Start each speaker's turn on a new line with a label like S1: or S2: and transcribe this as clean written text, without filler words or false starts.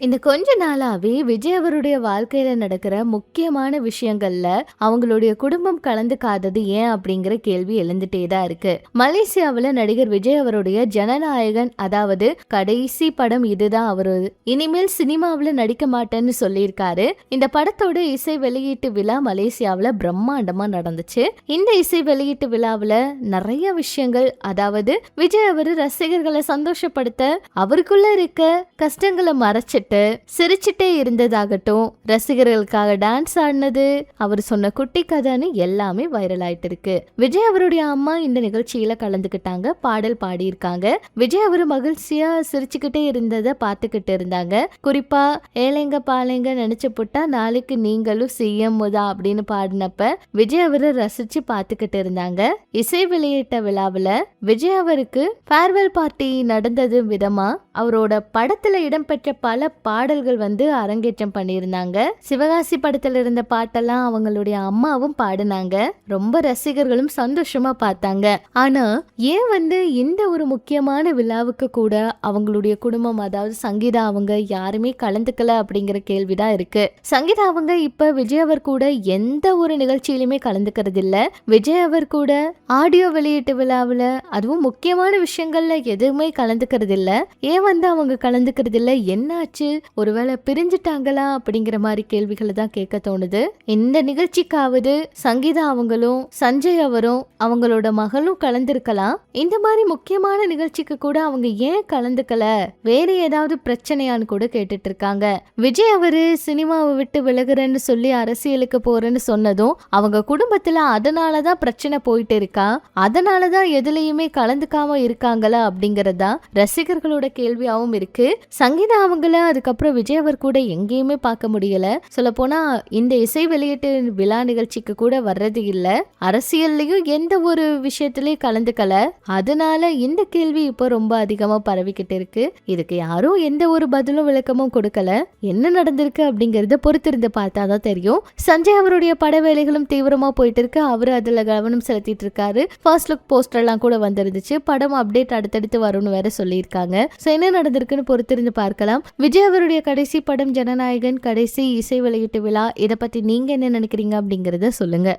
S1: இந்த கொஞ்ச நாளாவே விஜய் அவருடைய வாழ்க்கையில நடக்கிற முக்கியமான விஷயங்கள்ல அவங்களுடைய குடும்பம் கலந்துக்காதது ஏன் அப்படிங்கிற கேள்வி எழுந்துட்டே தான் இருக்கு. மலேசியாவுல நடிகர் விஜய் அவருடைய ஜனநாயகன், அதாவது கடைசி படம் இதுதான். அவரு இனிமேல் சினிமாவுல நடிக்க மாட்டேன்னு சொல்லியிருக்காரு. இந்த படத்தோட இசை வெளியீட்டு விழா மலேசியாவுல பிரம்மாண்டமா நடந்துச்சு. இந்த இசை வெளியீட்டு விழாவுல நிறைய விஷயங்கள், அதாவது விஜய் அவரு ரசிகர்களை சந்தோஷப்படுத்த அவருக்குள்ள இருக்க கஷ்டங்களை மறைச்சிட்டு சிரிச்சுட்டே இருந்ததாகட்டும், ரசிகர்களுக்காக டான்ஸ் ஆடினது, அவர் சொன்ன குட்டி கதைன்னு எல்லாமே வைரல் ஆயிட்டு இருக்கு. விஜய் அவருடைய அம்மா இந்த நிகழ்ச்சியில கலந்துக்கிட்டாங்க, பாடல் பாடியிருக்காங்க. விஜய் அவரு மகிழ்ச்சியா சிரிச்சுக்கிட்டே இருந்ததை பார்த்துக்கிட்டு இருந்தாங்க. குறிப்பா ஏழைங்க பாலைங்க நினைச்சு புட்டா நாளைக்கு நீங்களும் சிஎம் தான் அப்படின்னு பாடினப்ப விஜய் அவரை ரசிச்சு பார்த்துக்கிட்டு இருந்தாங்க. இசை வெளியிட்ட விழாவில் விஜய் அவருக்கு ஃபேர்வெல் பார்ட்டி நடந்தது விதமா அவரோட படத்துல இடம்பெற்ற பல பாடல்கள் அரங்கேற்றம் பண்ணியிருந்தாங்க. சிவகாசி படத்துல இருந்த பாட்டெல்லாம் அவங்களுடைய அம்மாவும் பாடினாங்க. ரொம்ப ரசிகர்களும் சந்தோஷமா பார்த்தாங்க. ஆனா ஏன் இந்த ஒரு முக்கியமான விழாவுக்கு கூட அவங்களுடைய குடும்பம், அதாவது சங்கீதா அவங்க யாருமே கலந்துக்கல அப்படிங்கிற கேள்விதான் இருக்கு. சங்கீதா அவங்க இப்ப விஜய் அவர் கூட எந்த ஒரு நிகழ்ச்சியிலுமே கலந்துக்கிறது இல்ல. விஜய் அவர் கூட ஆடியோ வெளியீட்டு விழாவுல, அதுவும் முக்கியமான விஷயங்கள்ல எதுவுமே கலந்துக்கிறது இல்ல. ஏன் அவங்க கலந்துக்கிறது இல்ல, என்னாச்சு, ஒருவேளை பிரிஞ்சுட்டாங்களா அப்படிங்கிற மாதிரி கேள்விகளை தான் கேட்க தோணுது. இந்த நிகழ்ச்சிக்காவது சங்கீதா அவங்களும் சஞ்சய் அவரும் அவங்களோட மகளும் கலந்துருக்கலாம். இந்த மாதிரி முக்கியமான நிகழ்ச்சிக்கு கூட அவங்க ஏன் கலந்துக்கல, வேற ஏதாவது பிரச்சனையான்னு கூட கேட்டுட்டு இருக்காங்க. விஜய் அவரு சினிமாவை விட்டு விலகுறேன்னு சொல்லி அரசியலுக்கு போறேன்னு சொன்னதும் அவங்க குடும்பத்துல அதனாலதான் பிரச்சனை போயிட்டு இருக்கா, அதனாலதான் எதுலயுமே கலந்துக்காம இருக்காங்களா அப்படிங்கறதா ரசிகர்களோட கேள்வியாவும் இருக்கு. சங்கீதா அவங்கள அதுக்கப்புறம் விஜய் அவர் கூட எங்கேயுமே பார்க்க முடியல. சொல்ல போனா இந்த இசை வெளியீட்டு விழா நிகழ்ச்சிக்கு கூட வர்றது இல்ல, அரசியல்லையும் எந்த ஒரு விஷயத்திலயும் கலந்துக்கல. அதனால இந்த கேள்வி இப்போ ரொம்ப அதிகமா பரவிக்கிட்டு இருக்கு. இதுக்கு யாரும் எந்த ஒரு பதிலும் விளக்கமும் கொடுக்கல. என்ன நடந்திருக்கு அப்படிங்கறத பொறுத்திருந்து பார்த்தாதான் தெரியும். சஞ்சய் அவருடைய பட வேலைகளும் தீவிரமா போயிட்டு இருக்கு. அவரு அதுல கவனம் செலுத்திட்டு இருக்காரு. ஃபர்ஸ்ட் லுக் போஸ்டர் எல்லாம் கூட வந்துருந்துச்சு. படம் அப்டேட் அடுத்தடுத்து வரும்னு வேற சொல்லியிருக்காங்க. என்ன நடந்திருக்குன்னு பொறுத்திருந்து பார்க்கலாம். விஜய் அவருடைய கடைசி படம் ஜனநாயகன், கடைசி இசை வெளியீட்டு விழா, இதை பத்தி நீங்க என்ன நினைக்கிறீங்க அப்படிங்கறத சொல்லுங்க.